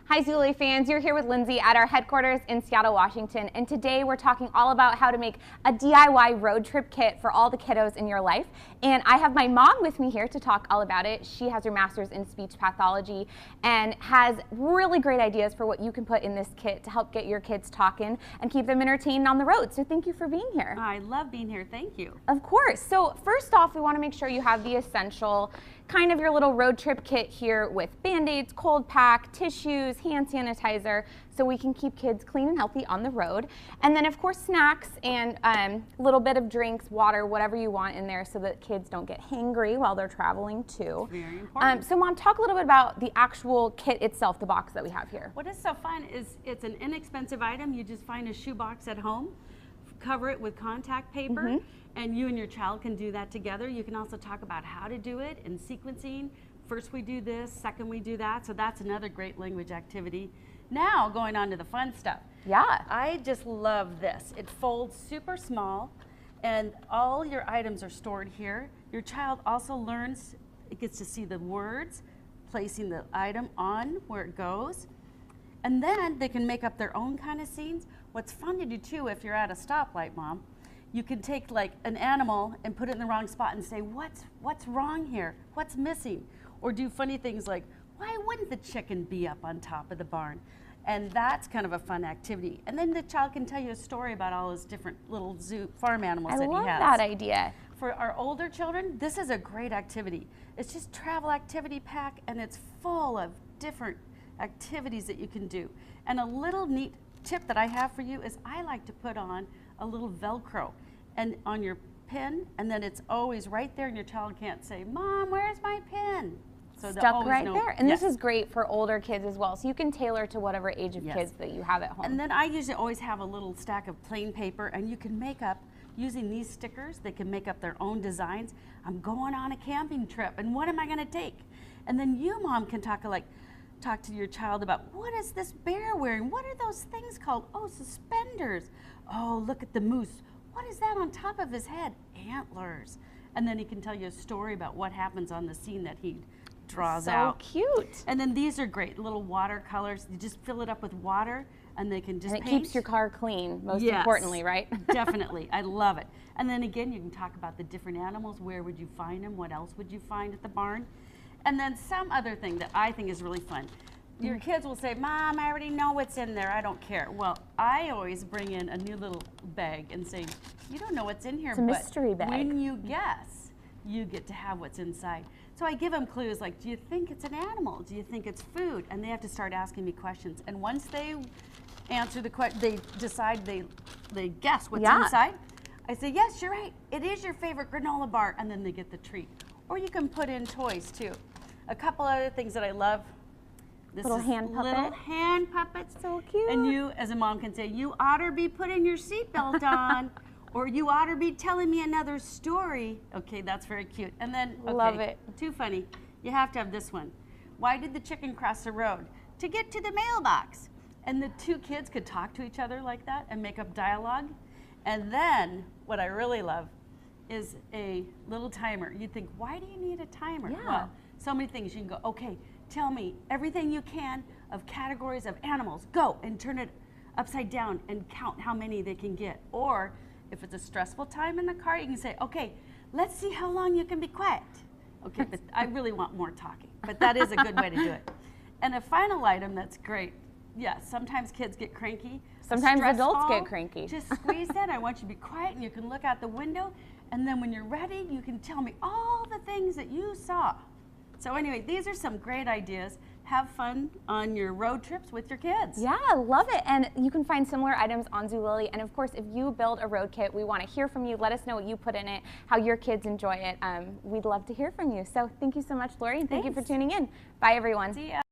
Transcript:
Hi Zulily fans, you're here with Lindsay at our headquarters in Seattle, Washington, and today we're talking all about how to make a DIY road trip kit for all the kiddos in your life. And I have my mom with me here to talk all about it. She has her master's in speech pathology and has really great ideas for what you can put in this kit to help get your kids talking and keep them entertained on the road. So thank you for being here. I love being here, thank you. Of course. So first off, we want to make sure you have the essential kind of your little road trip kit here with Band-Aids, cold pack, tissues, hand sanitizer, so we can keep kids clean and healthy on the road. And then of course snacks and a little bit of drinks, water, whatever you want in there so that kids don't get hangry while they're traveling too. Very important. So Mom, talk a little bit about the actual kit itself, the box that we have here. What is so fun is it's an inexpensive item. You just find a shoebox at home, cover it with contact paper, and you and your child can do that together. You can also talk about how to do it and sequencing. First we do this, second we do that. So that's another great language activity. Now going on to the fun stuff. Yeah. I just love this. It folds super small and all your items are stored here. Your child also learns, it gets to see the words, placing the item on where it goes. And then they can make up their own kind of scenes. What's fun to do too, if you're at a stoplight, Mom, you can take like an animal and put it in the wrong spot and say, what's wrong here? What's missing? Or do funny things like, why wouldn't the chicken be up on top of the barn? And that's kind of a fun activity. And then the child can tell you a story about all his different little zoo farm animals that he has. I love that idea. For our older children, this is a great activity. It's just travel activity pack and it's full of different activities that you can do. And a little neat tip that I have for you is I like to put on a little Velcro and on your pin, and then it's always right there and your child can't say, Mom, where's my pin? So Stuck right there. And yes. This is great for older kids as well, so you can tailor to whatever age of kids that you have at home. And then I usually always have a little stack of plain paper, and you can make up, using these stickers, they can make up their own designs. I'm going on a camping trip, and what am I gonna take? And then you, Mom, can talk to your child about, what is this bear wearing? What are those things called? Oh, suspenders. Oh, look at the moose. What is that on top of his head? Antlers. And then he can tell you a story about what happens on the scene that he draws out. So cute. And then these are great, little watercolors. You just fill it up with water and they can just paint. And it keeps your car clean, most importantly, right? Definitely, I love it. And then again, you can talk about the different animals. Where would you find them? What else would you find at the barn? And then some other thing that I think is really fun. Your kids will say, Mom, I already know what's in there. I don't care. Well, I always bring in a new little bag and say, you don't know what's in here. It's a mystery bag. When you guess, you get to have what's inside. So I give them clues like, do you think it's an animal? Do you think it's food? And they have to start asking me questions. And once they answer the question, they decide, they guess what's inside. I say, yes, you're right. It is your favorite granola bar. And then they get the treat. Or you can put in toys too. A couple other things that I love. This little hand puppet. Little hand puppets. So cute. And you, as a mom, can say, you ought to be putting your seatbelt on, or you ought to be telling me another story. Okay, that's very cute. And then, okay, love it. Too funny. You have to have this one. Why did the chicken cross the road? To get to the mailbox. And the two kids could talk to each other like that and make up dialogue. And then, what I really love is a little timer. You'd think, why do you need a timer? Yeah. Well, so many things. You can go, okay, tell me everything you can of categories of animals. Go and turn it upside down and count how many they can get. Or if it's a stressful time in the car, you can say, okay, let's see how long you can be quiet. Okay, but I really want more talking, but that is a good way to do it. And a final item that's great. Yeah, sometimes kids get cranky. Sometimes adults get cranky. Just squeeze in. I want you to be quiet and you can look out the window. And then when you're ready, you can tell me all the things that you saw. So anyway, these are some great ideas. Have fun on your road trips with your kids. Yeah, love it. And you can find similar items on Zulily. And of course, if you build a road kit, we want to hear from you. Let us know what you put in it, how your kids enjoy it. We'd love to hear from you. So thank you so much, Lori, and thank you for tuning in. Bye, everyone. See ya.